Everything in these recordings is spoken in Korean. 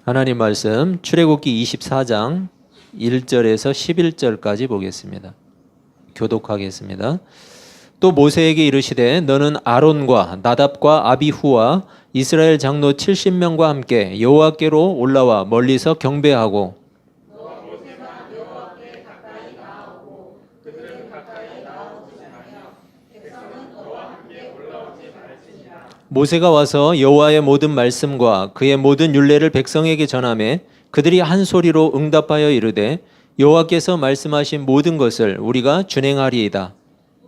하나님 말씀 출애굽기 24장 1절에서 11절까지 보겠습니다. 교독하겠습니다. 또 모세에게 이르시되 너는 아론과 나답과 아비후와 이스라엘 장로 70명과 함께 여호와께로 올라와 멀리서 경배하고 모세가 와서 여호와의 모든 말씀과 그의 모든 율례를 백성에게 전하매 그들이 한 소리로 응답하여 이르되 여호와께서 말씀하신 모든 것을 우리가 준행하리이다.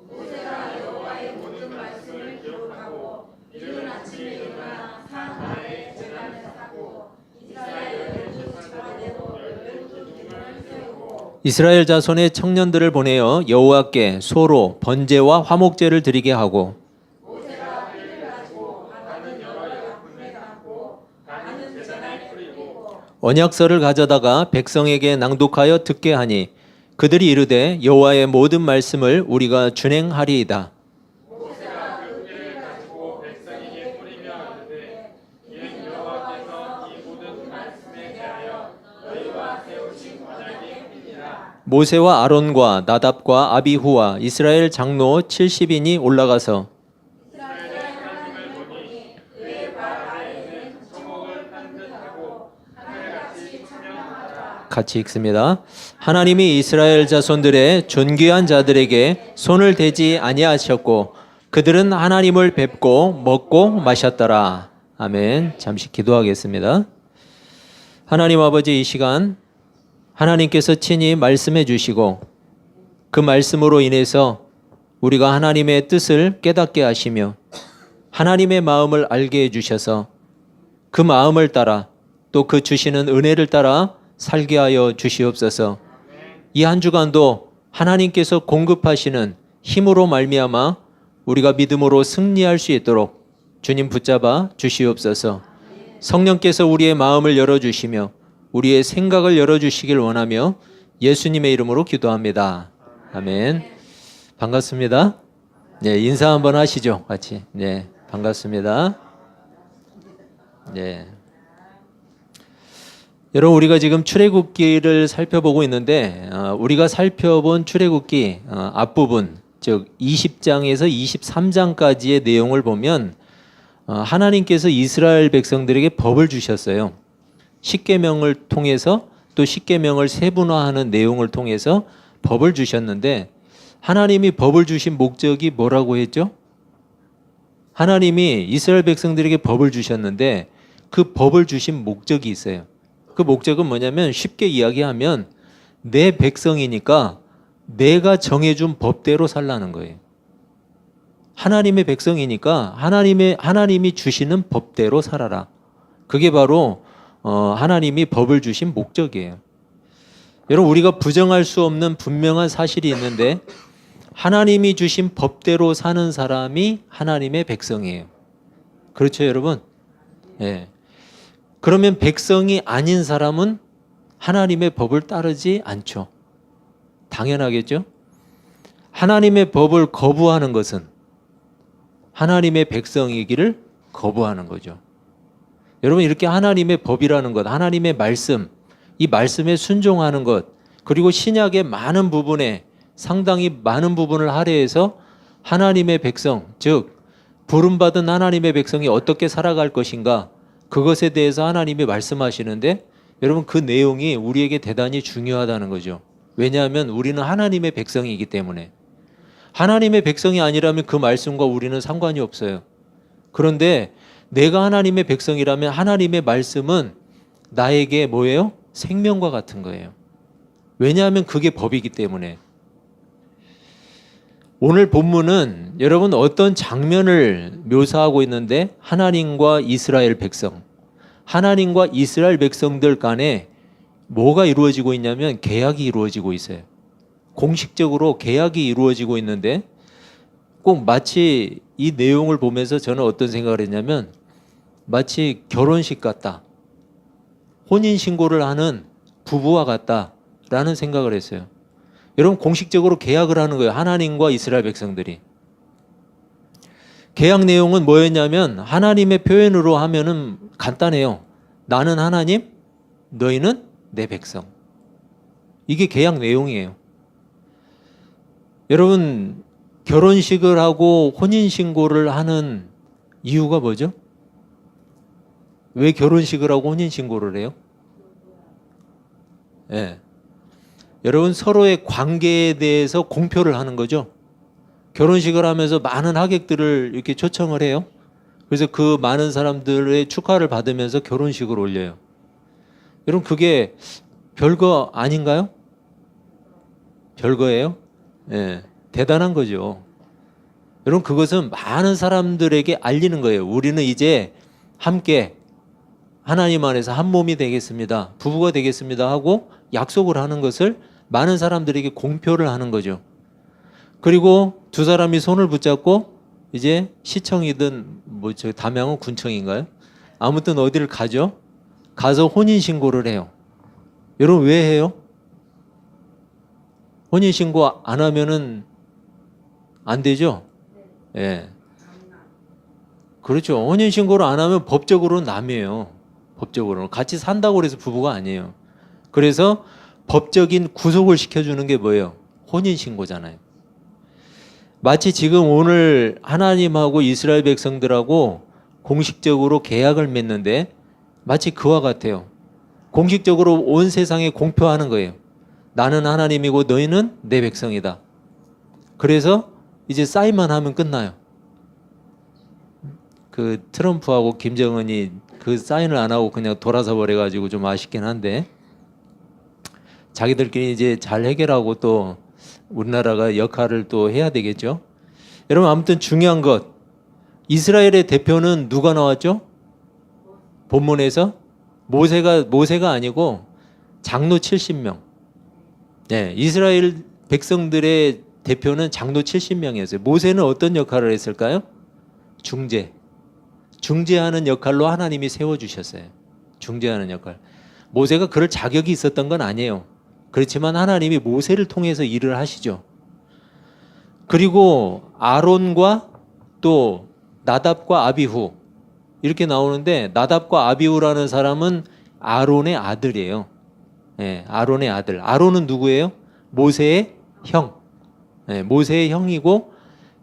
모세가 여호와의 모든 말씀을 기록하고 이른 아침에 일어나 산 아래에 제단을 쌓고 이스라엘 열두 지파대로 열두 기둥을 세우고 이스라엘 자손의 청년들을 보내어 여호와께 소로 번제와 화목제를 드리게 하고 모세가 피를 가지고 가는 여러 약품에 담고 가는 제단에 뿌리고 언약서를 가져다가 백성에게 낭독하여 듣게 하니 그들이 이르되 여호와의 모든 말씀을 우리가 준행하리이다. 모세가 그 피를 가지고 백성에게 뿌리며 이르되 이는 여호와께서 이 모든 말씀에 대하여 너희와 세우신 언약의 피니라. 모세와 아론과 나답과 아비후와 이스라엘 장로 70인이 올라가서 이스라엘 하나님을 보니 그의 발 아래에는 초목을 판 듯하고 하늘같이 청명하더라. 같이 읽습니다. 하나님이 이스라엘 자손들의 존귀한 자들에게 손을 대지 아니하셨고 그들은 하나님을 뵙고 먹고 마셨더라. 아멘. 잠시 기도하겠습니다. 하나님 아버지, 이 시간 하나님께서 친히 말씀해 주시고 그 말씀으로 인해서 우리가 하나님의 뜻을 깨닫게 하시며 하나님의 마음을 알게 해 주셔서 그 마음을 따라 또 그 주시는 은혜를 따라 살게 하여 주시옵소서. 이 한 주간도 하나님께서 공급하시는 힘으로 말미암아 우리가 믿음으로 승리할 수 있도록 주님 붙잡아 주시옵소서. 성령께서 우리의 마음을 열어주시며 우리의 생각을 열어주시길 원하며 예수님의 이름으로 기도합니다. 아멘. 반갑습니다. 네, 인사 한번 하시죠, 같이. 네, 반갑습니다. 네. 여러분, 우리가 지금 출애굽기를 살펴보고 있는데 우리가 살펴본 출애굽기 앞부분, 즉 20장에서 23장까지의 내용을 보면 하나님께서 이스라엘 백성들에게 법을 주셨어요. 십계명을 통해서 또 십계명을 세분화하는 내용을 통해서 법을 주셨는데 하나님이 법을 주신 목적이 뭐라고 했죠? 하나님이 이스라엘 백성들에게 법을 주셨는데 그 법을 주신 목적이 있어요. 그 목적은 뭐냐면 쉽게 이야기하면 내 백성이니까 내가 정해준 법대로 살라는 거예요. 하나님의 백성이니까 하나님이 주시는 법대로 살아라. 그게 바로 하나님이 법을 주신 목적이에요. 여러분, 우리가 부정할 수 없는 분명한 사실이 있는데 하나님이 주신 법대로 사는 사람이 하나님의 백성이에요. 그렇죠, 여러분? 예. 그러면 백성이 아닌 사람은 하나님의 법을 따르지 않죠. 당연하겠죠? 하나님의 법을 거부하는 것은 하나님의 백성이기를 거부하는 거죠. 여러분, 이렇게 하나님의 법이라는 것, 하나님의 말씀, 이 말씀에 순종하는 것, 그리고 신약의 많은 부분에 상당히 많은 부분을 할애해서 하나님의 백성, 즉 부름받은 하나님의 백성이 어떻게 살아갈 것인가, 그것에 대해서 하나님이 말씀하시는데 여러분, 그 내용이 우리에게 대단히 중요하다는 거죠. 왜냐하면 우리는 하나님의 백성이기 때문에. 하나님의 백성이 아니라면 그 말씀과 우리는 상관이 없어요. 그런데 내가 하나님의 백성이라면 하나님의 말씀은 나에게 뭐예요? 생명과 같은 거예요. 왜냐하면 그게 법이기 때문에. 오늘 본문은 여러분 어떤 장면을 묘사하고 있는데 하나님과 이스라엘 백성, 하나님과 이스라엘 백성들 간에 뭐가 이루어지고 있냐면 계약이 이루어지고 있어요. 공식적으로 계약이 이루어지고 있는데 꼭 마치 이 내용을 보면서 저는 어떤 생각을 했냐면 마치 결혼식 같다, 혼인신고를 하는 부부와 같다라는 생각을 했어요. 여러분, 공식적으로 계약을 하는 거예요. 하나님과 이스라엘 백성들이. 계약 내용은 뭐였냐면 하나님의 표현으로 하면은 간단해요. 나는 하나님, 너희는 내 백성. 이게 계약 내용이에요. 여러분, 결혼식을 하고 혼인신고를 하는 이유가 뭐죠? 왜 결혼식을 하고 혼인신고를 해요? 예. 여러분, 서로의 관계에 대해서 공표를 하는 거죠. 결혼식을 하면서 많은 하객들을 이렇게 초청을 해요. 그래서 그 많은 사람들의 축하를 받으면서 결혼식을 올려요. 여러분, 그게 별거 아닌가요? 별거예요? 예. 대단한 거죠. 여러분, 그것은 많은 사람들에게 알리는 거예요. 우리는 이제 함께 하나님 안에서 한 몸이 되겠습니다. 부부가 되겠습니다 하고 약속을 하는 것을 많은 사람들에게 공표를 하는 거죠. 그리고 두 사람이 손을 붙잡고 이제 시청이든 뭐 저 담양은 군청인가요? 아무튼 어디를 가죠? 가서 혼인신고를 해요. 여러분, 왜 해요? 혼인신고 안 하면은 안 되죠? 예. 그렇죠. 혼인신고를 안 하면 법적으로는 남이에요. 법적으로는. 같이 산다고 해서 부부가 아니에요. 그래서 법적인 구속을 시켜주는 게 뭐예요? 혼인신고잖아요. 마치 지금 오늘 하나님하고 이스라엘 백성들하고 공식적으로 계약을 맺는데 마치 그와 같아요. 공식적으로 온 세상에 공표하는 거예요. 나는 하나님이고 너희는 내 백성이다. 그래서 이제 사인만 하면 끝나요. 그 트럼프하고 김정은이 그 사인을 안 하고 그냥 돌아서 버려가지고 좀 아쉽긴 한데 자기들끼리 이제 잘 해결하고 또 우리나라가 역할을 또 해야 되겠죠. 여러분, 아무튼 중요한 것, 이스라엘의 대표는 누가 나왔죠? 본문에서 모세가 아니고 장로 70명. 네, 이스라엘 백성들의 대표는 장로 70명이었어요. 모세는 어떤 역할을 했을까요? 중재하는 역할로 하나님이 세워주셨어요. 중재하는 역할. 모세가 그럴 자격이 있었던 건 아니에요. 그렇지만 하나님이 모세를 통해서 일을 하시죠. 그리고 아론과 또 나답과 아비후 이렇게 나오는데, 나답과 아비후라는 사람은 아론의 아들이에요. 네, 아론의 아들. 아론은 누구예요? 모세의 형. 네, 모세의 형이고,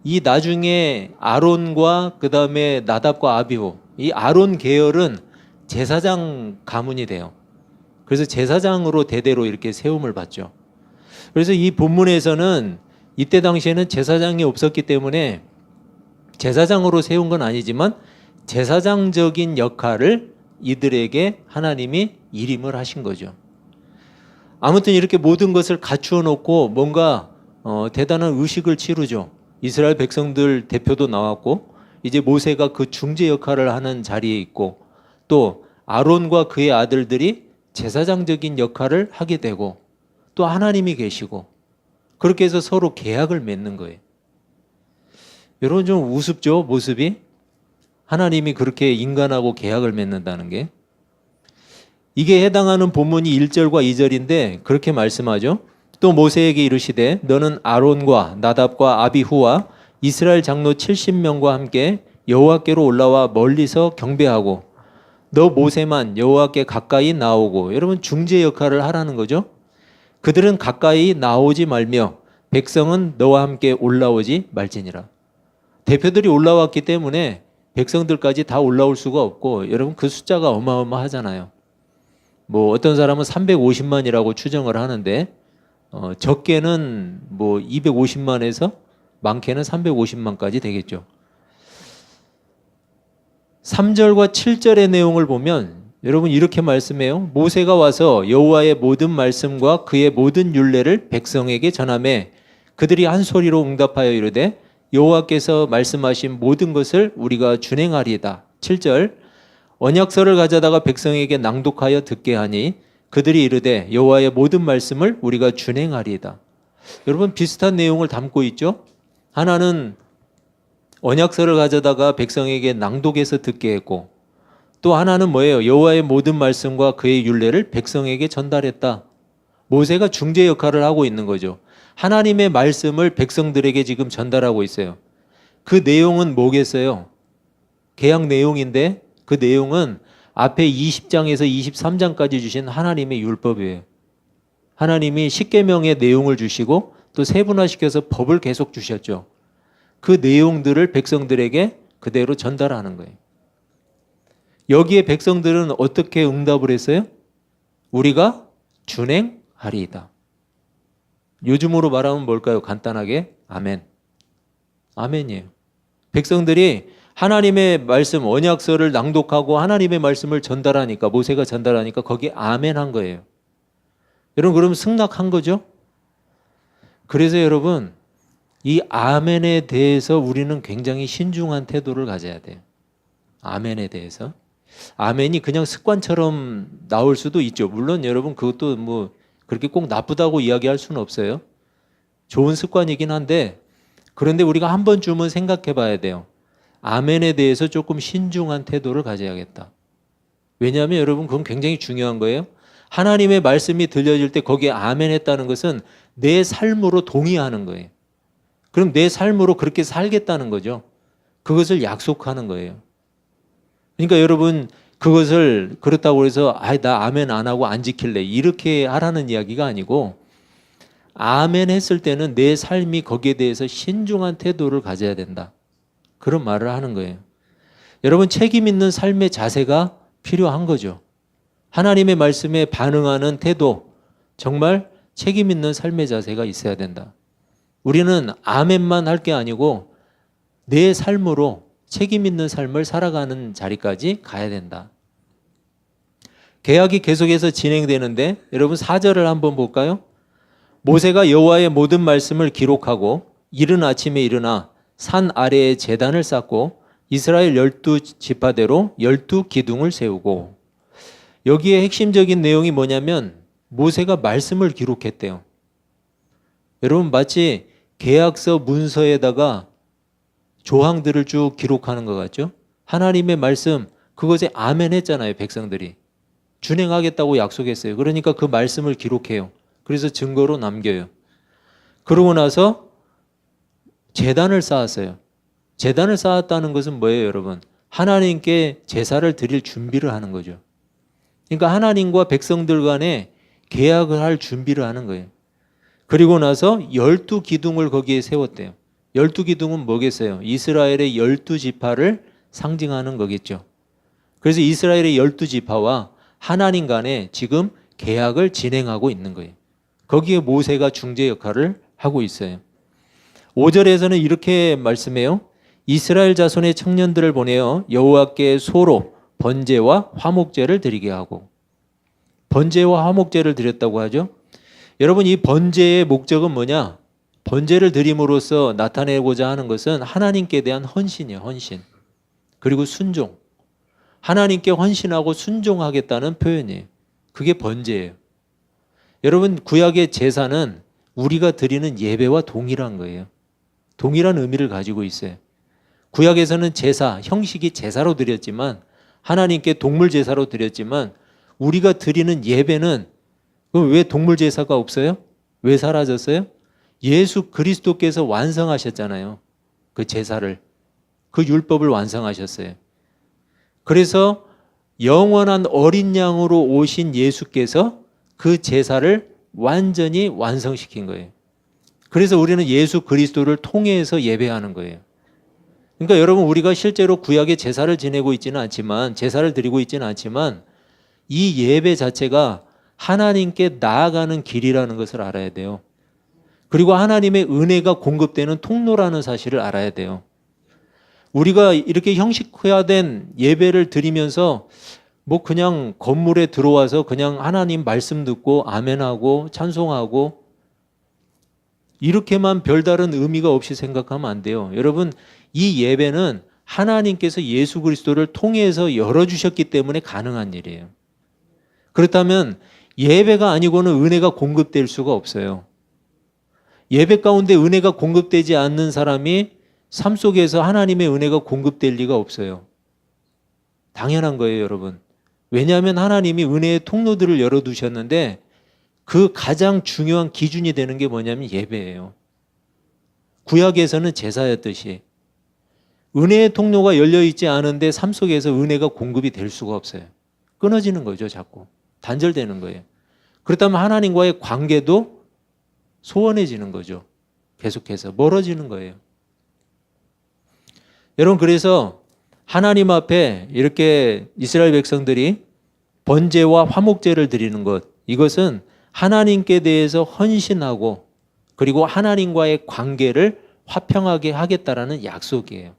이 나중에 아론과 그 다음에 나답과 아비후, 이 아론 계열은 제사장 가문이 돼요. 그래서 제사장으로 대대로 이렇게 세움을 받죠. 그래서 이 본문에서는 이때 당시에는 제사장이 없었기 때문에 제사장으로 세운 건 아니지만 제사장적인 역할을 이들에게 하나님이 일임을 하신 거죠. 아무튼 이렇게 모든 것을 갖추어 놓고 뭔가 대단한 의식을 치르죠. 이스라엘 백성들 대표도 나왔고, 이제 모세가 그 중재 역할을 하는 자리에 있고, 또 아론과 그의 아들들이 제사장적인 역할을 하게 되고, 또 하나님이 계시고, 그렇게 해서 서로 계약을 맺는 거예요. 여러분, 좀 우습죠, 모습이? 하나님이 그렇게 인간하고 계약을 맺는다는 게. 이게 해당하는 본문이 1절과 2절인데 그렇게 말씀하죠. 또 모세에게 이르시되 너는 아론과 나답과 아비후와 이스라엘 장로 70명과 함께 여호와께로 올라와 멀리서 경배하고, 너 모세만 여호와께 가까이 나오고. 여러분, 중재 역할을 하라는 거죠. 그들은 가까이 나오지 말며 백성은 너와 함께 올라오지 말지니라. 대표들이 올라왔기 때문에 백성들까지 다 올라올 수가 없고, 여러분, 그 숫자가 어마어마하잖아요. 뭐 어떤 사람은 350만이라고 추정을 하는데 적게는 뭐 250만에서 많게는 350만까지 되겠죠. 3절과 7절의 내용을 보면 여러분 이렇게 말씀해요. 모세가 와서 여호와의 모든 말씀과 그의 모든 율례를 백성에게 전하매 그들이 한 소리로 응답하여 이르되 여호와께서 말씀하신 모든 것을 우리가 준행하리이다. 7절, 언약서를 가져다가 백성에게 낭독하여 듣게 하니 그들이 이르되 여호와의 모든 말씀을 우리가 준행하리이다. 여러분, 비슷한 내용을 담고 있죠. 하나는 언약서를 가져다가 백성에게 낭독해서 듣게 했고, 또 하나는 뭐예요? 여호와의 모든 말씀과 그의 율례를 백성에게 전달했다. 모세가 중재 역할을 하고 있는 거죠. 하나님의 말씀을 백성들에게 지금 전달하고 있어요. 그 내용은 뭐겠어요? 계약 내용인데 그 내용은 앞에 20장에서 23장까지 주신 하나님의 율법이에요. 하나님이 십계명의 내용을 주시고 또 세분화시켜서 법을 계속 주셨죠. 그 내용들을 백성들에게 그대로 전달하는 거예요. 여기에 백성들은 어떻게 응답을 했어요? 우리가 준행하리이다. 요즘으로 말하면 뭘까요? 간단하게 아멘. 아멘이에요. 백성들이 하나님의 말씀 언약서를 낭독하고 하나님의 말씀을 전달하니까, 모세가 전달하니까 거기에 아멘 한 거예요. 여러분, 그럼 승낙한 거죠? 그래서 여러분, 이 아멘에 대해서 우리는 굉장히 신중한 태도를 가져야 돼요. 아멘에 대해서. 아멘이 그냥 습관처럼 나올 수도 있죠. 물론 여러분, 그것도 뭐 그렇게 꼭 나쁘다고 이야기할 수는 없어요. 좋은 습관이긴 한데, 그런데 우리가 한 번쯤은 생각해 봐야 돼요. 아멘에 대해서 조금 신중한 태도를 가져야겠다. 왜냐하면 여러분, 그건 굉장히 중요한 거예요. 하나님의 말씀이 들려질 때 거기에 아멘 했다는 것은 내 삶으로 동의하는 거예요. 그럼 내 삶으로 그렇게 살겠다는 거죠. 그것을 약속하는 거예요. 그러니까 여러분, 그것을 그렇다고 해서 나 아멘 안 하고 안 지킬래, 이렇게 하라는 이야기가 아니고, 아멘 했을 때는 내 삶이 거기에 대해서 신중한 태도를 가져야 된다. 그런 말을 하는 거예요. 여러분, 책임 있는 삶의 자세가 필요한 거죠. 하나님의 말씀에 반응하는 태도, 정말 책임 있는 삶의 자세가 있어야 된다. 우리는 아멘만 할 게 아니고 내 삶으로 책임 있는 삶을 살아가는 자리까지 가야 된다. 계약이 계속해서 진행되는데 여러분 4절을 한번 볼까요? 모세가 여호와의 모든 말씀을 기록하고 이른 아침에 일어나 산 아래에 제단을 쌓고 이스라엘 12지파대로 12기둥을 세우고, 여기에 핵심적인 내용이 뭐냐면 모세가 말씀을 기록했대요. 여러분, 마치 계약서 문서에다가 조항들을 쭉 기록하는 것 같죠? 하나님의 말씀, 그것에 아멘 했잖아요. 백성들이 준행하겠다고 약속했어요. 그러니까 그 말씀을 기록해요. 그래서 증거로 남겨요. 그러고 나서 제단을 쌓았어요. 제단을 쌓았다는 것은 뭐예요, 여러분? 하나님께 제사를 드릴 준비를 하는 거죠. 그러니까 하나님과 백성들 간에 계약을 할 준비를 하는 거예요. 그리고 나서 12기둥을 거기에 세웠대요. 12기둥은 뭐겠어요? 이스라엘의 12지파를 상징하는 거겠죠. 그래서 이스라엘의 12지파와 하나님 간에 지금 계약을 진행하고 있는 거예요. 거기에 모세가 중재 역할을 하고 있어요. 5절에서는 이렇게 말씀해요. 이스라엘 자손의 청년들을 보내어 여호와께 소로 번제와 화목제를 드리게 하고, 번제와 화목제를 드렸다고 하죠. 여러분, 이 번제의 목적은 뭐냐? 번제를 드림으로써 나타내고자 하는 것은 하나님께 대한 헌신이에요. 헌신. 그리고 순종. 하나님께 헌신하고 순종하겠다는 표현이에요. 그게 번제예요. 여러분, 구약의 제사는 우리가 드리는 예배와 동일한 거예요. 동일한 의미를 가지고 있어요. 구약에서는 제사, 형식이 제사로 드렸지만, 하나님께 동물 제사로 드렸지만, 우리가 드리는 예배는, 그럼 왜 동물 제사가 없어요? 왜 사라졌어요? 예수 그리스도께서 완성하셨잖아요. 그 제사를. 그 율법을 완성하셨어요. 그래서 영원한 어린 양으로 오신 예수께서 그 제사를 완전히 완성시킨 거예요. 그래서 우리는 예수 그리스도를 통해서 예배하는 거예요. 그러니까 여러분, 우리가 실제로 구약의 제사를 지내고 있지는 않지만, 제사를 드리고 있지는 않지만, 이 예배 자체가 하나님께 나아가는 길이라는 것을 알아야 돼요. 그리고 하나님의 은혜가 공급되는 통로라는 사실을 알아야 돼요. 우리가 이렇게 형식화된 예배를 드리면서 뭐 그냥 건물에 들어와서 그냥 하나님 말씀 듣고 아멘하고 찬송하고 이렇게만 별다른 의미가 없이 생각하면 안 돼요. 여러분, 이 예배는 하나님께서 예수 그리스도를 통해서 열어주셨기 때문에 가능한 일이에요. 그렇다면 예배가 아니고는 은혜가 공급될 수가 없어요. 예배 가운데 은혜가 공급되지 않는 사람이 삶 속에서 하나님의 은혜가 공급될 리가 없어요. 당연한 거예요, 여러분. 왜냐하면 하나님이 은혜의 통로들을 열어두셨는데 그 가장 중요한 기준이 되는 게 뭐냐면 예배예요. 구약에서는 제사였듯이 은혜의 통로가 열려있지 않은데 삶 속에서 은혜가 공급이 될 수가 없어요. 끊어지는 거죠. 자꾸 단절되는 거예요. 그렇다면 하나님과의 관계도 소원해지는 거죠. 계속해서 멀어지는 거예요. 여러분, 그래서 하나님 앞에 이렇게 이스라엘 백성들이 번제와 화목제를 드리는 것, 이것은 하나님께 대해서 헌신하고 그리고 하나님과의 관계를 화평하게 하겠다라는 약속이에요.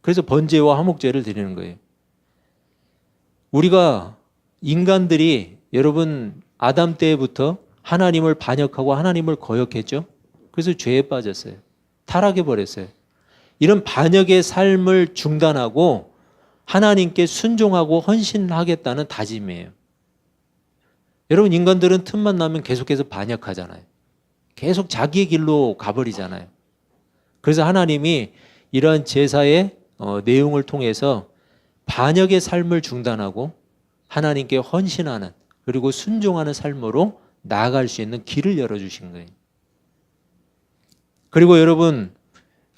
그래서 번제와 화목제를 드리는 거예요. 우리가 인간들이 여러분 아담 때부터 하나님을 반역하고 하나님을 거역했죠. 그래서 죄에 빠졌어요. 타락해 버렸어요. 이런 반역의 삶을 중단하고 하나님께 순종하고 헌신하겠다는 다짐이에요. 여러분, 인간들은 틈만 나면 계속해서 반역하잖아요. 계속 자기의 길로 가버리잖아요. 그래서 하나님이 이러한 제사의 내용을 통해서 반역의 삶을 중단하고 하나님께 헌신하는 그리고 순종하는 삶으로 나아갈 수 있는 길을 열어주신 거예요. 그리고 여러분,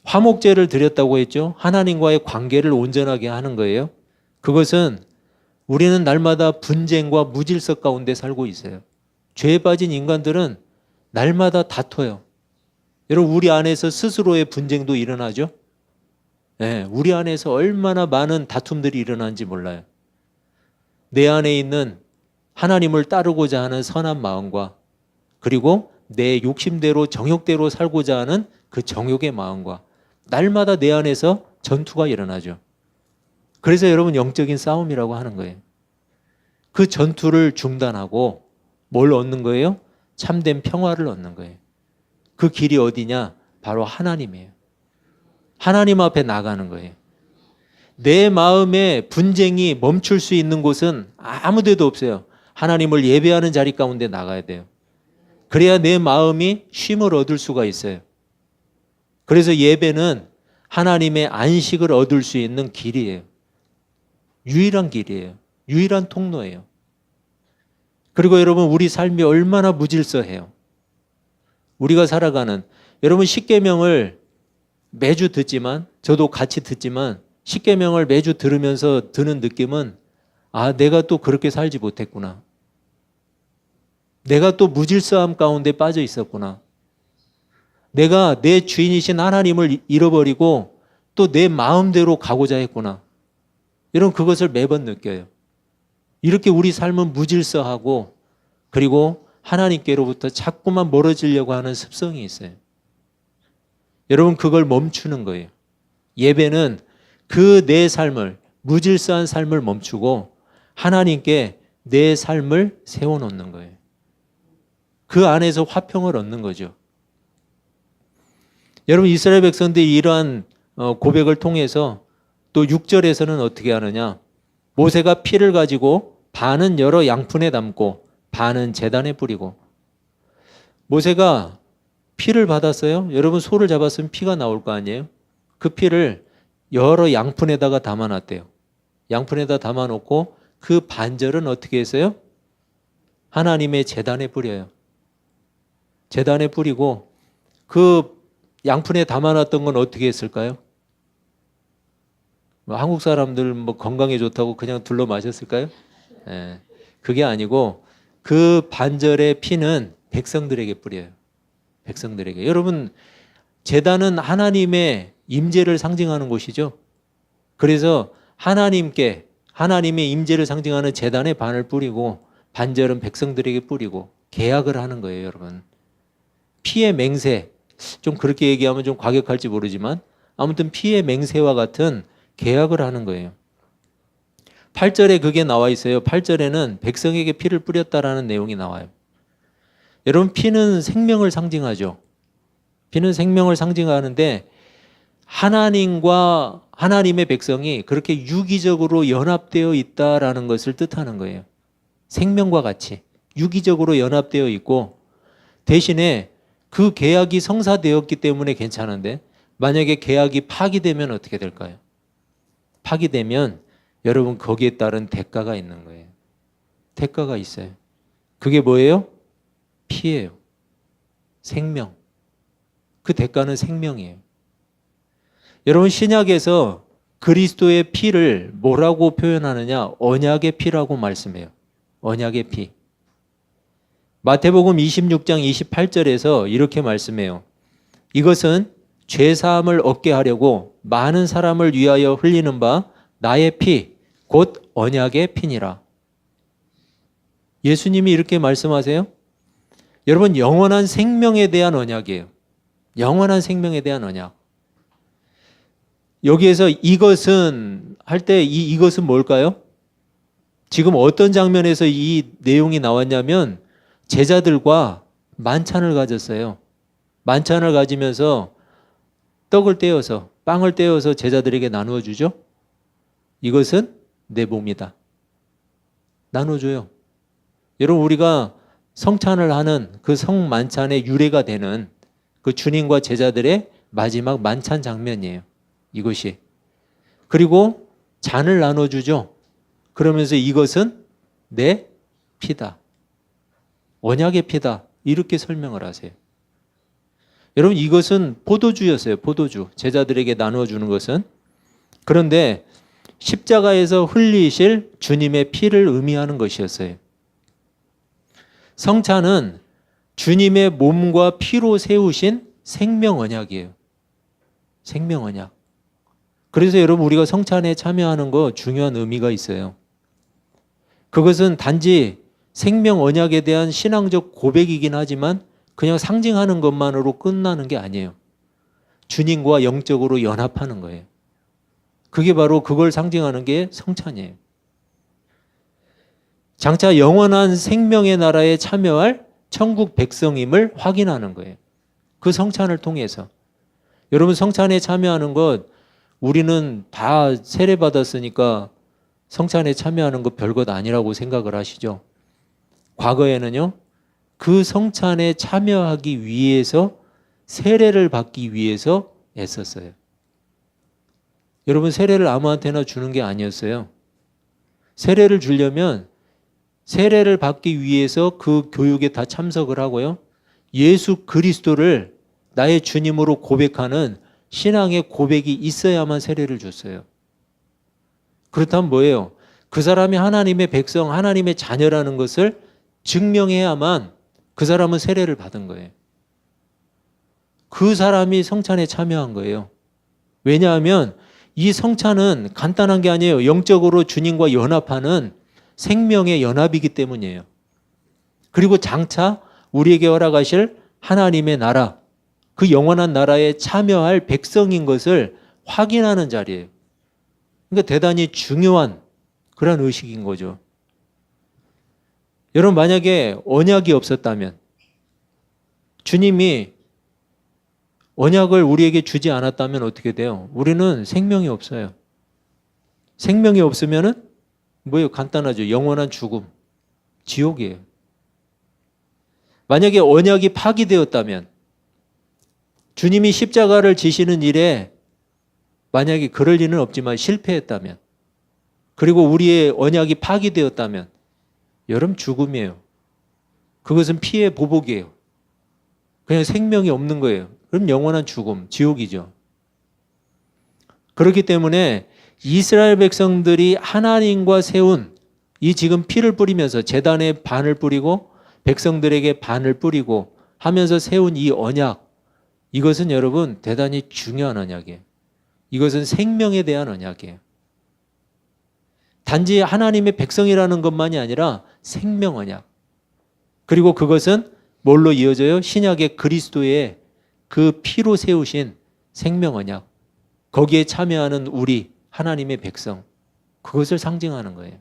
화목제를 드렸다고 했죠. 하나님과의 관계를 온전하게 하는 거예요. 그것은 우리는 날마다 분쟁과 무질서 가운데 살고 있어요. 죄에 빠진 인간들은 날마다 다퉈요. 여러분, 우리 안에서 스스로의 분쟁도 일어나죠. 네, 우리 안에서 얼마나 많은 다툼들이 일어나는지 몰라요. 내 안에 있는 하나님을 따르고자 하는 선한 마음과 그리고 내 욕심대로 정욕대로 살고자 하는 그 정욕의 마음과 날마다 내 안에서 전투가 일어나죠. 그래서 여러분, 영적인 싸움이라고 하는 거예요. 그 전투를 중단하고 뭘 얻는 거예요? 참된 평화를 얻는 거예요. 그 길이 어디냐? 바로 하나님이에요. 하나님 앞에 나가는 거예요. 내 마음의 분쟁이 멈출 수 있는 곳은 아무 데도 없어요. 하나님을 예배하는 자리 가운데 나가야 돼요. 그래야 내 마음이 쉼을 얻을 수가 있어요. 그래서 예배는 하나님의 안식을 얻을 수 있는 길이에요. 유일한 길이에요. 유일한 통로예요. 그리고 여러분, 우리 삶이 얼마나 무질서해요. 우리가 살아가는, 여러분, 십계명을 매주 듣지만, 저도 같이 듣지만 십계명을 매주 들으면서 드는 느낌은, 아, 내가 또 그렇게 살지 못했구나. 내가 또 무질서함 가운데 빠져 있었구나. 내가 내 주인이신 하나님을 잃어버리고 또 내 마음대로 가고자 했구나. 여러분, 그것을 매번 느껴요. 이렇게 우리 삶은 무질서하고 그리고 하나님께로부터 자꾸만 멀어지려고 하는 습성이 있어요. 여러분, 그걸 멈추는 거예요. 예배는 그 내 삶을, 무질서한 삶을 멈추고 하나님께 내 삶을 세워놓는 거예요. 그 안에서 화평을 얻는 거죠. 여러분, 이스라엘 백성들이 이러한 고백을 통해서 또 6절에서는 어떻게 하느냐? 모세가 피를 가지고 반은 여러 양푼에 담고 반은 제단에 뿌리고. 모세가 피를 받았어요. 여러분, 소를 잡았으면 피가 나올 거 아니에요? 그 피를 여러 양푼에다가 담아놨대요. 양푼에다 담아놓고 그 반절은 어떻게 했어요? 하나님의 제단에 뿌려요. 제단에 뿌리고 그 양푼에 담아놨던 건 어떻게 했을까요? 한국 사람들 건강에 좋다고 그냥 둘러 마셨을까요? 네. 그게 아니고 그 반절의 피는 백성들에게 뿌려요. 백성들에게. 여러분, 제단은 하나님의 임재를 상징하는 곳이죠. 그래서 하나님께, 하나님의 임재를 상징하는 제단에 반을 뿌리고 반절은 백성들에게 뿌리고 계약을 하는 거예요, 여러분. 피의 맹세, 좀 그렇게 얘기하면 좀 과격할지 모르지만 아무튼 피의 맹세와 같은 계약을 하는 거예요. 8절에 그게 나와 있어요. 8절에는 백성에게 피를 뿌렸다라는 내용이 나와요. 여러분, 피는 생명을 상징하죠. 피는 생명을 상징하는데 하나님과 하나님의 백성이 그렇게 유기적으로 연합되어 있다라는 것을 뜻하는 거예요. 생명과 같이 유기적으로 연합되어 있고 대신에 그 계약이 성사되었기 때문에 괜찮은데 만약에 계약이 파기되면 어떻게 될까요? 파기되면 여러분, 거기에 따른 대가가 있는 거예요. 대가가 있어요. 그게 뭐예요? 피예요. 생명. 그 대가는 생명이에요. 여러분, 신약에서 그리스도의 피를 뭐라고 표현하느냐? 언약의 피라고 말씀해요. 언약의 피. 마태복음 26장 28절에서 이렇게 말씀해요. 이것은 죄사함을 얻게 하려고 많은 사람을 위하여 흘리는 바 나의 피, 곧 언약의 피니라. 예수님이 이렇게 말씀하세요. 여러분, 영원한 생명에 대한 언약이에요. 영원한 생명에 대한 언약. 여기에서 이것은 할 때 이것은 뭘까요? 지금 어떤 장면에서 이 내용이 나왔냐면 제자들과 만찬을 가졌어요. 만찬을 가지면서 떡을 떼어서 빵을 떼어서 제자들에게 나누어 주죠. 이것은 내 몸이다. 나눠줘요. 여러분, 우리가 성찬을 하는 그 성만찬의 유래가 되는 그 주님과 제자들의 마지막 만찬 장면이에요. 이것이. 그리고 잔을 나눠주죠. 그러면서 이것은 내 피다. 언약의 피다. 이렇게 설명을 하세요. 여러분, 이것은 포도주였어요. 포도주. 제자들에게 나눠주는 것은. 그런데 십자가에서 흘리실 주님의 피를 의미하는 것이었어요. 성찬은 주님의 몸과 피로 세우신 생명 언약이에요. 생명 언약. 그래서 여러분, 우리가 성찬에 참여하는 거 중요한 의미가 있어요. 그것은 단지 생명 언약에 대한 신앙적 고백이긴 하지만 그냥 상징하는 것만으로 끝나는 게 아니에요. 주님과 영적으로 연합하는 거예요. 그게 바로 그걸 상징하는 게 성찬이에요. 장차 영원한 생명의 나라에 참여할 천국 백성임을 확인하는 거예요. 그 성찬을 통해서. 여러분, 성찬에 참여하는 것, 우리는 다 세례받았으니까 성찬에 참여하는 것 별것 아니라고 생각을 하시죠. 과거에는요, 그 성찬에 참여하기 위해서 세례를 받기 위해서 애썼어요. 여러분, 세례를 아무한테나 주는 게 아니었어요. 세례를 주려면 세례를 받기 위해서 그 교육에 다 참석을 하고요. 예수 그리스도를 나의 주님으로 고백하는 신앙의 고백이 있어야만 세례를 줬어요. 그렇다면 뭐예요? 그 사람이 하나님의 백성, 하나님의 자녀라는 것을 증명해야만 그 사람은 세례를 받은 거예요. 그 사람이 성찬에 참여한 거예요. 왜냐하면 이 성찬은 간단한 게 아니에요. 영적으로 주님과 연합하는 생명의 연합이기 때문이에요. 그리고 장차 우리에게 허락하실 하나님의 나라, 그 영원한 나라에 참여할 백성인 것을 확인하는 자리예요. 그러니까 대단히 중요한 그런 의식인 거죠. 여러분, 만약에 언약이 없었다면, 주님이 언약을 우리에게 주지 않았다면 어떻게 돼요? 우리는 생명이 없어요. 생명이 없으면은 뭐예요? 간단하죠. 영원한 죽음, 지옥이에요. 만약에 언약이 파기되었다면, 주님이 십자가를 지시는 일에 만약에 그럴 리는 없지만 실패했다면, 그리고 우리의 언약이 파기되었다면, 여러분, 죽음이에요. 그것은 피의 보복이에요. 그냥 생명이 없는 거예요. 그럼 영원한 죽음, 지옥이죠. 그렇기 때문에 이스라엘 백성들이 하나님과 세운 이 지금 피를 뿌리면서 제단에 반을 뿌리고 백성들에게 반을 뿌리고 하면서 세운 이 언약, 이것은 여러분 대단히 중요한 언약이에요. 이것은 생명에 대한 언약이에요. 단지 하나님의 백성이라는 것만이 아니라 생명 언약. 그리고 그것은 뭘로 이어져요? 신약의 그리스도의 그 피로 세우신 생명 언약. 거기에 참여하는 우리 하나님의 백성. 그것을 상징하는 거예요.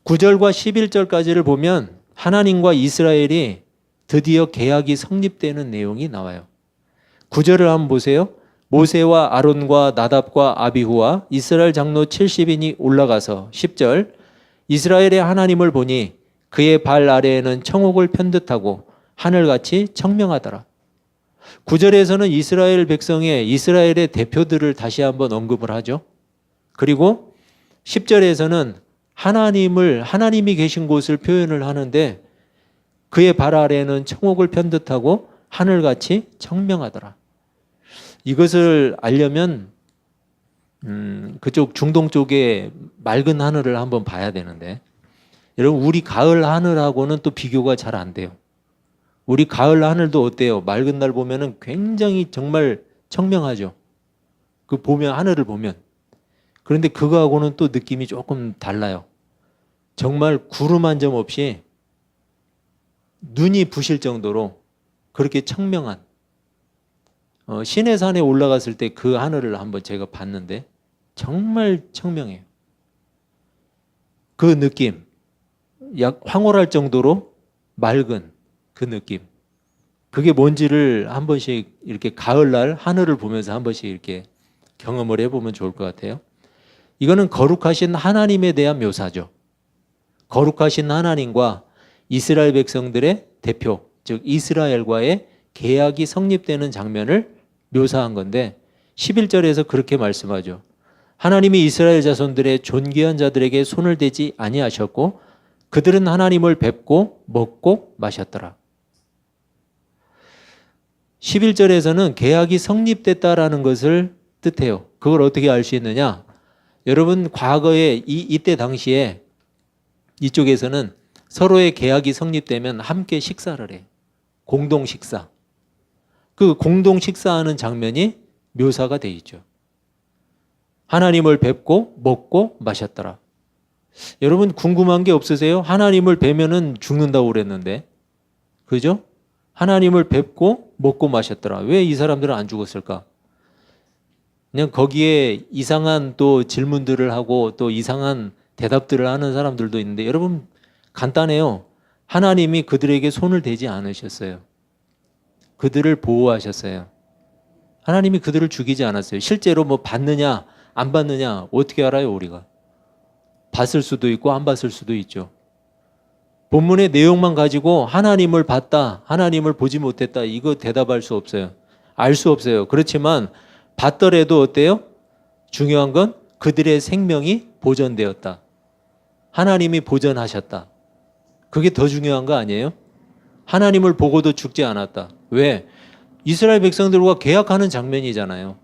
9절과 11절까지를 보면 하나님과 이스라엘이 드디어 계약이 성립되는 내용이 나와요. 9절을 한번 보세요. 모세와 아론과 나답과 아비후와 이스라엘 장로 70인이 올라가서 10절 이스라엘의 하나님을 보니 그의 발 아래에는 청옥을 편 듯하고 하늘같이 청명하더라. 9절에서는 이스라엘 백성의 이스라엘의 대표들을 다시 한번 언급을 하죠. 그리고 10절에서는 하나님이 계신 곳을 표현을 하는데 그의 발 아래에는 청옥을 편 듯하고 하늘같이 청명하더라. 이것을 알려면 그쪽 중동 쪽에 맑은 하늘을 한번 봐야 되는데, 여러분 우리 가을 하늘하고는 또 비교가 잘 안 돼요. 우리 가을 하늘도 어때요? 맑은 날 보면은 굉장히 정말 청명하죠. 그 보면 하늘을 보면. 그런데 그거하고는 또 느낌이 조금 달라요. 정말 구름 한 점 없이 눈이 부실 정도로 그렇게 청명한, 시내산에 올라갔을 때 그 하늘을 한번 제가 봤는데 정말 청명해요. 그 느낌, 약 황홀할 정도로 맑은 그 느낌, 그게 뭔지를 한 번씩 이렇게 가을날 하늘을 보면서 한 번씩 이렇게 경험을 해보면 좋을 것 같아요. 이거는 거룩하신 하나님에 대한 묘사죠. 거룩하신 하나님과 이스라엘 백성들의 대표, 즉 이스라엘과의 계약이 성립되는 장면을 묘사한 건데 11절에서 그렇게 말씀하죠. 하나님이 이스라엘 자손들의 존귀한 자들에게 손을 대지 아니하셨고 그들은 하나님을 뵙고 먹고 마셨더라. 11절에서는 계약이 성립됐다라는 것을 뜻해요. 그걸 어떻게 알 수 있느냐? 여러분 과거에 이때 당시에 이쪽에서는 서로의 계약이 성립되면 함께 식사를 해요. 공동 식사. 그 공동 식사하는 장면이 묘사가 돼 있죠. 하나님을 뵙고 먹고 마셨더라. 여러분 궁금한 게 없으세요? 하나님을 뵈면은 죽는다고 그랬는데, 그죠? 하나님을 뵙고 먹고 마셨더라. 왜 이 사람들은 안 죽었을까? 그냥 거기에 이상한 또 질문들을 하고 또 이상한 대답들을 하는 사람들도 있는데, 여러분 간단해요. 하나님이 그들에게 손을 대지 않으셨어요. 그들을 보호하셨어요. 하나님이 그들을 죽이지 않았어요. 실제로 뭐 봤느냐 안 봤느냐 어떻게 알아요? 우리가 봤을 수도 있고 안 봤을 수도 있죠. 본문의 내용만 가지고 하나님을 봤다, 하나님을 보지 못했다, 이거 대답할 수 없어요. 알 수 없어요. 그렇지만 봤더라도 어때요? 중요한 건 그들의 생명이 보존되었다. 하나님이 보존하셨다. 그게 더 중요한 거 아니에요? 하나님을 보고도 죽지 않았다. 왜? 이스라엘 백성들과 계약하는 장면이잖아요.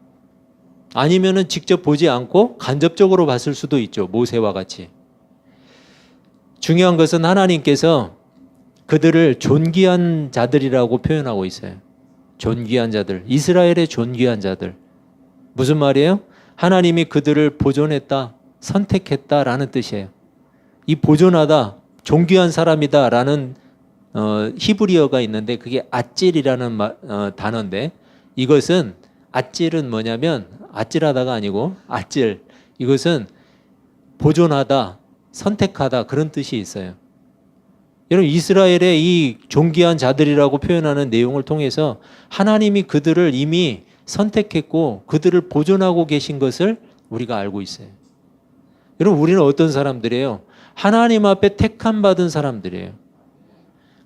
아니면은 직접 보지 않고 간접적으로 봤을 수도 있죠. 모세와 같이. 중요한 것은 하나님께서 그들을 존귀한 자들이라고 표현하고 있어요. 존귀한 자들. 이스라엘의 존귀한 자들. 무슨 말이에요? 하나님이 그들을 보존했다, 선택했다라는 뜻이에요. 이 보존하다, 존귀한 사람이다라는 히브리어가 있는데 그게 아찔이라는 단어인데, 이것은 아찔은 뭐냐면 아찔하다가 아니고 아찔, 이것은 보존하다, 선택하다 그런 뜻이 있어요. 여러분 이스라엘의 이 존귀한 자들이라고 표현하는 내용을 통해서 하나님이 그들을 이미 선택했고 그들을 보존하고 계신 것을 우리가 알고 있어요. 여러분 우리는 어떤 사람들이에요? 하나님 앞에 택함 받은 사람들이에요.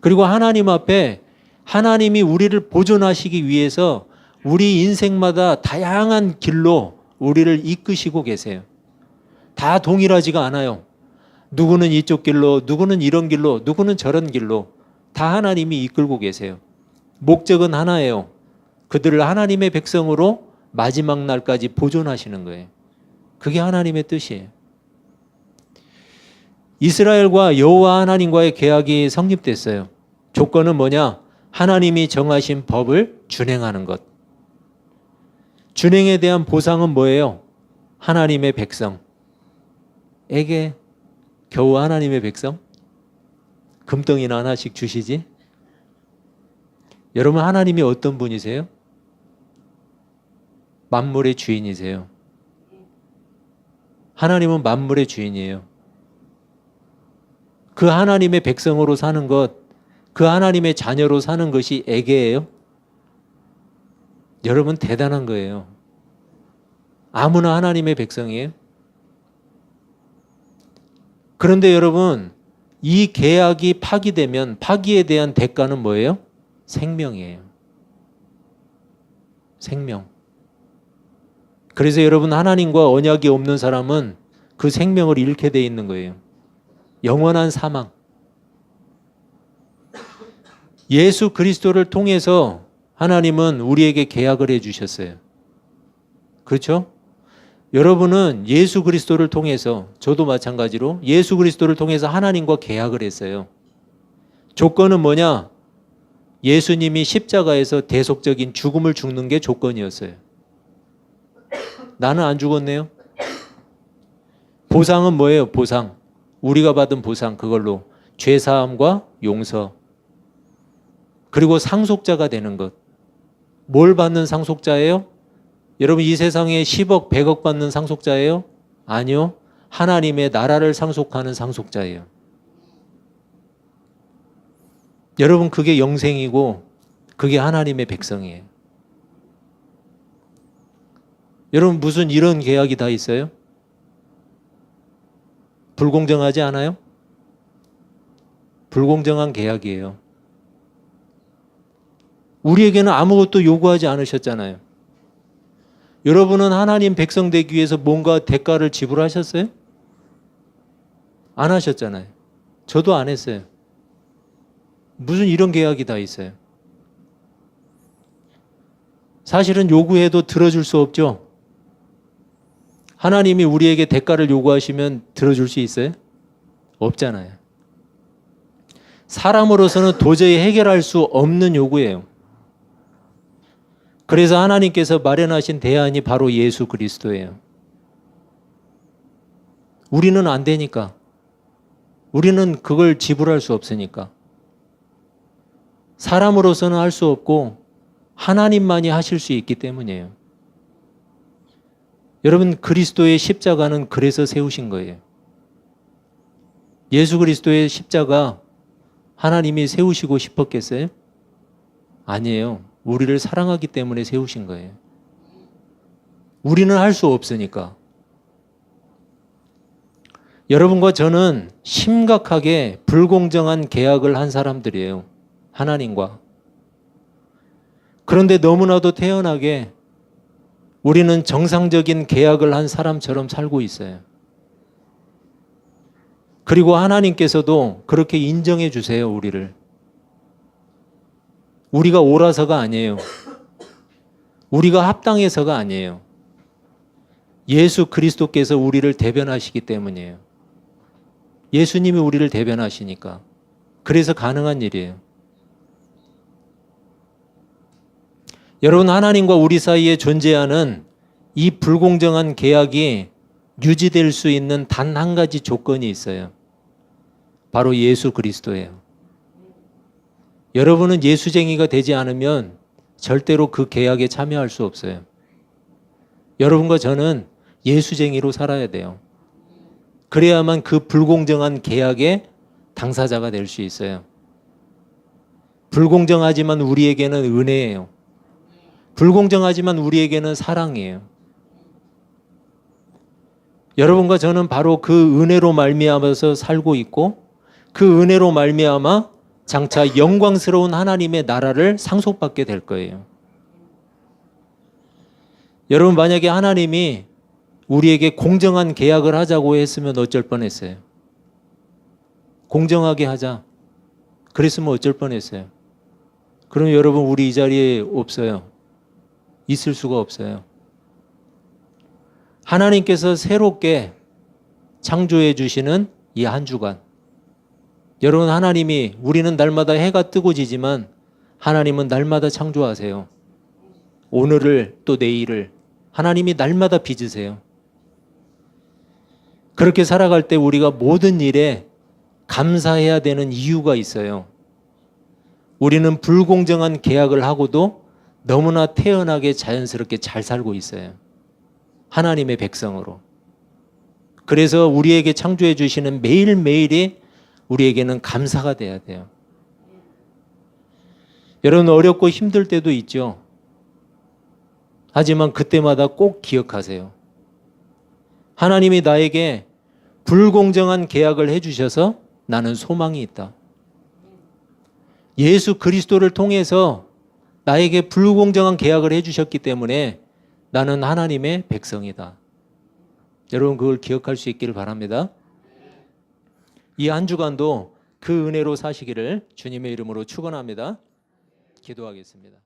그리고 하나님 앞에 하나님이 우리를 보존하시기 위해서 우리 인생마다 다양한 길로 우리를 이끄시고 계세요. 다 동일하지가 않아요. 누구는 이쪽 길로, 누구는 이런 길로, 누구는 저런 길로 다 하나님이 이끌고 계세요. 목적은 하나예요. 그들을 하나님의 백성으로 마지막 날까지 보존하시는 거예요. 그게 하나님의 뜻이에요. 이스라엘과 여호와 하나님과의 계약이 성립됐어요. 조건은 뭐냐? 하나님이 정하신 법을 준행하는 것. 준행에 대한 보상은 뭐예요? 하나님의 백성에게 겨우 하나님의 백성? 금덩이나 하나씩 주시지? 여러분 하나님이 어떤 분이세요? 만물의 주인이세요. 하나님은 만물의 주인이에요. 그 하나님의 백성으로 사는 것, 그 하나님의 자녀로 사는 것이 애계예요? 여러분 대단한 거예요. 아무나 하나님의 백성이에요? 그런데 여러분 이 계약이 파기되면 파기에 대한 대가는 뭐예요? 생명이에요. 생명. 그래서 여러분 하나님과 언약이 없는 사람은 그 생명을 잃게 돼 있는 거예요. 영원한 사망. 예수 그리스도를 통해서 하나님은 우리에게 계약을 해 주셨어요. 그렇죠? 여러분은 예수 그리스도를 통해서, 저도 마찬가지로 예수 그리스도를 통해서 하나님과 계약을 했어요. 조건은 뭐냐? 예수님이 십자가에서 대속적인 죽음을 죽는 게 조건이었어요. 나는 안 죽었네요. 보상은 뭐예요? 보상. 우리가 받은 보상, 그걸로 죄사함과 용서, 그리고 상속자가 되는 것. 뭘 받는 상속자예요? 여러분, 이 세상에 10억, 100억 받는 상속자예요? 아니요. 하나님의 나라를 상속하는 상속자예요. 여러분, 그게 영생이고 그게 하나님의 백성이에요. 여러분, 무슨 이런 계약이 다 있어요? 불공정하지 않아요? 불공정한 계약이에요. 우리에게는 아무것도 요구하지 않으셨잖아요. 여러분은 하나님 백성 되기 위해서 뭔가 대가를 지불하셨어요? 안 하셨잖아요. 저도 안 했어요. 무슨 이런 계약이 다 있어요? 사실은 요구해도 들어줄 수 없죠. 하나님이 우리에게 대가를 요구하시면 들어줄 수 있어요? 없잖아요. 사람으로서는 도저히 해결할 수 없는 요구예요. 그래서 하나님께서 마련하신 대안이 바로 예수 그리스도예요. 우리는 안 되니까. 우리는 그걸 지불할 수 없으니까. 사람으로서는 할 수 없고 하나님만이 하실 수 있기 때문이에요. 여러분, 그리스도의 십자가는 그래서 세우신 거예요. 예수 그리스도의 십자가 하나님이 세우시고 싶었겠어요? 아니에요. 우리를 사랑하기 때문에 세우신 거예요. 우리는 할 수 없으니까. 여러분과 저는 심각하게 불공정한 계약을 한 사람들이에요. 하나님과. 그런데 너무나도 태연하게 우리는 정상적인 계약을 한 사람처럼 살고 있어요. 그리고 하나님께서도 그렇게 인정해 주세요, 우리를. 우리가 옳아서가 아니에요. 우리가 합당해서가 아니에요. 예수 그리스도께서 우리를 대변하시기 때문이에요. 예수님이 우리를 대변하시니까. 그래서 가능한 일이에요. 여러분, 하나님과 우리 사이에 존재하는 이 불공정한 계약이 유지될 수 있는 단 한 가지 조건이 있어요. 바로 예수 그리스도예요. 여러분은 예수쟁이가 되지 않으면 절대로 그 계약에 참여할 수 없어요. 여러분과 저는 예수쟁이로 살아야 돼요. 그래야만 그 불공정한 계약의 당사자가 될 수 있어요. 불공정하지만 우리에게는 은혜예요. 불공정하지만 우리에게는 사랑이에요. 여러분과 저는 바로 그 은혜로 말미암아서 살고 있고, 그 은혜로 말미암아 장차 영광스러운 하나님의 나라를 상속받게 될 거예요. 여러분, 만약에 하나님이 우리에게 공정한 계약을 하자고 했으면 어쩔 뻔했어요? 공정하게 하자. 그랬으면 어쩔 뻔했어요? 그럼 여러분, 우리 이 자리에 없어요. 있을 수가 없어요. 하나님께서 새롭게 창조해 주시는 이 한 주간, 여러분, 하나님이, 우리는 날마다 해가 뜨고 지지만 하나님은 날마다 창조하세요. 오늘을 또 내일을 하나님이 날마다 빚으세요. 그렇게 살아갈 때 우리가 모든 일에 감사해야 되는 이유가 있어요. 우리는 불공정한 계약을 하고도 너무나 태연하게 자연스럽게 잘 살고 있어요. 하나님의 백성으로. 그래서 우리에게 창조해 주시는 매일매일이 우리에게는 감사가 돼야 돼요. 여러분, 어렵고 힘들 때도 있죠. 하지만 그때마다 꼭 기억하세요. 하나님이 나에게 불공정한 계약을 해주셔서 나는 소망이 있다. 예수 그리스도를 통해서 나에게 불공정한 계약을 해주셨기 때문에 나는 하나님의 백성이다. 여러분, 그걸 기억할 수 있기를 바랍니다. 이 한 주간도 그 은혜로 사시기를 주님의 이름으로 축원합니다. 기도하겠습니다.